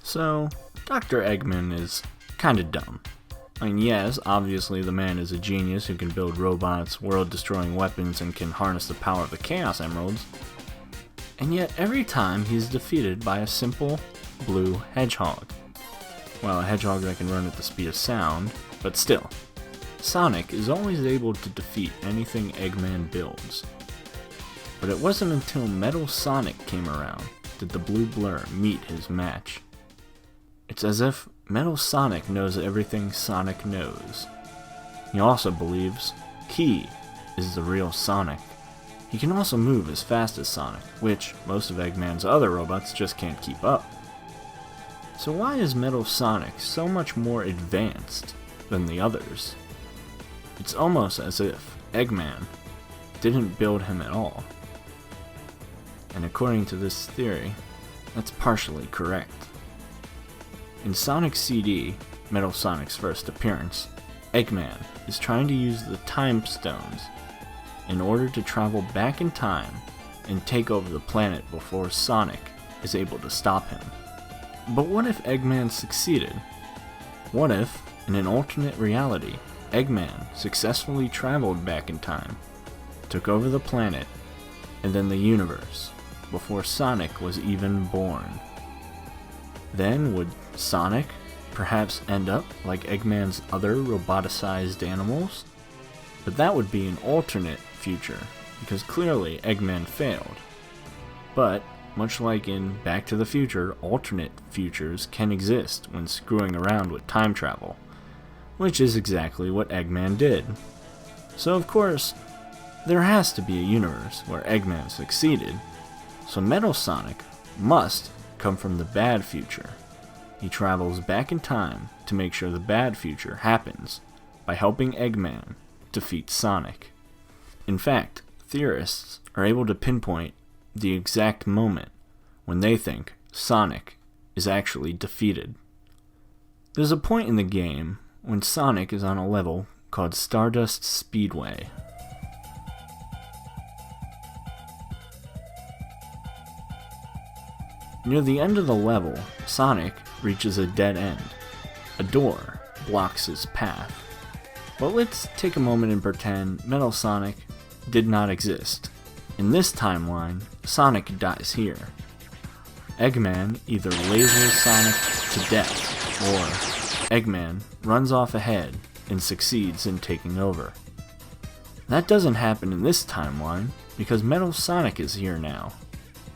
So, Dr. Eggman is kinda dumb. I mean, yes, obviously the man is a genius who can build robots, world-destroying weapons, and can harness the power of the Chaos Emeralds. And yet, every time he's defeated by a simple blue hedgehog. Well, a hedgehog that can run at the speed of sound, but still. Sonic is always able to defeat anything Eggman builds. But it wasn't until Metal Sonic came around that the blue blur meet his match. It's as if Metal Sonic knows everything Sonic knows. He also believes he is the real Sonic. He can also move as fast as Sonic, which most of Eggman's other robots just can't keep up. So why is Metal Sonic so much more advanced than the others? It's almost as if Eggman didn't build him at all. And according to this theory, that's partially correct. In Sonic CD, Metal Sonic's first appearance, Eggman is trying to use the Time Stones in order to travel back in time and take over the planet before Sonic is able to stop him. But what if Eggman succeeded? What if, in an alternate reality, Eggman successfully traveled back in time, took over the planet, and then the universe, before Sonic was even born? Then would Sonic perhaps end up like Eggman's other roboticized animals? But that would be an alternate future, because clearly Eggman failed. But, much like in Back to the Future, alternate futures can exist when screwing around with time travel, which is exactly what Eggman did. So of course, there has to be a universe where Eggman succeeded, so Metal Sonic must come from the bad future. He travels back in time to make sure the bad future happens by helping Eggman defeat Sonic. In fact, theorists are able to pinpoint the exact moment when they think Sonic is actually defeated. There's a point in the game when Sonic is on a level called Stardust Speedway. Near the end of the level, Sonic reaches a dead end. A door blocks his path. But let's take a moment and pretend Metal Sonic did not exist. In this timeline, Sonic dies here. Eggman either lasers Sonic to death, or Eggman runs off ahead and succeeds in taking over. That doesn't happen in this timeline because Metal Sonic is here now.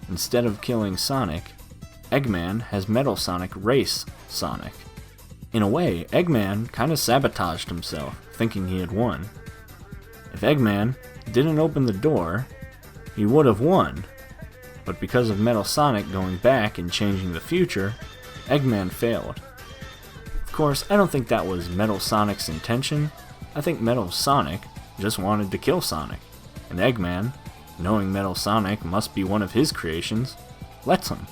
Instead of killing Sonic, Eggman has Metal Sonic race Sonic. In a way, Eggman kinda sabotaged himself, thinking he had won. If Eggman didn't open the door, he would have won. But because of Metal Sonic going back and changing the future, Eggman failed. Of course, I don't think that was Metal Sonic's intention. I think Metal Sonic just wanted to kill Sonic. And Eggman, knowing Metal Sonic must be one of his creations, lets him.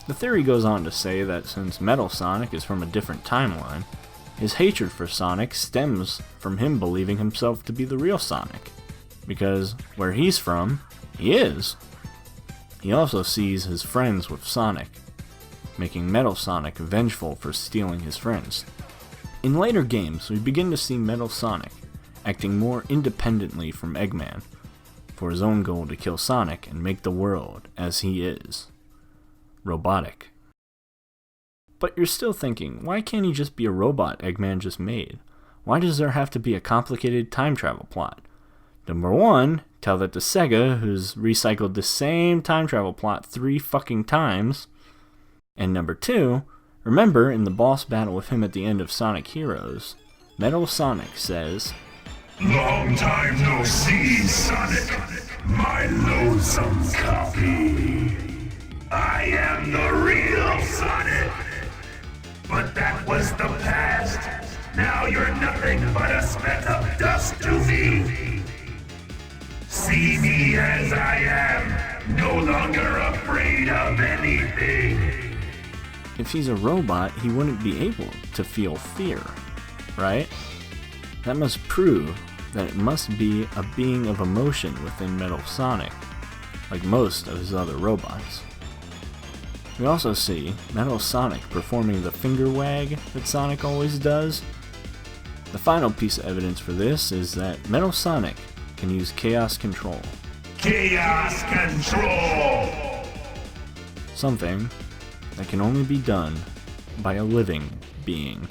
The theory goes on to say that since Metal Sonic is from a different timeline, his hatred for Sonic stems from him believing himself to be the real Sonic. Because where he's from, he is. He also sees his friends with Sonic, making Metal Sonic vengeful for stealing his friends. In later games, we begin to see Metal Sonic acting more independently from Eggman, for his own goal to kill Sonic and make the world as he is. Robotic. But you're still thinking, why can't he just be a robot Eggman just made? Why does there have to be a complicated time travel plot? Number one, tell that to Sega, who's recycled the same time travel plot 3 fucking times. And number two, remember in the boss battle with him at the end of Sonic Heroes, Metal Sonic says, "Long time no see, Sonic, my loathsome copy. I am the real Sonic. But that was the past. Now you're nothing but a speck of dust to me. See me as I am, no longer afraid of anything." If he's a robot, he wouldn't be able to feel fear, right? That must prove that it must be a being of emotion within Metal Sonic, like most of his other robots. We also see Metal Sonic performing the finger wag that Sonic always does. The final piece of evidence for this is that Metal Sonic can use Chaos Control. Chaos Control! Something that can only be done by a living being.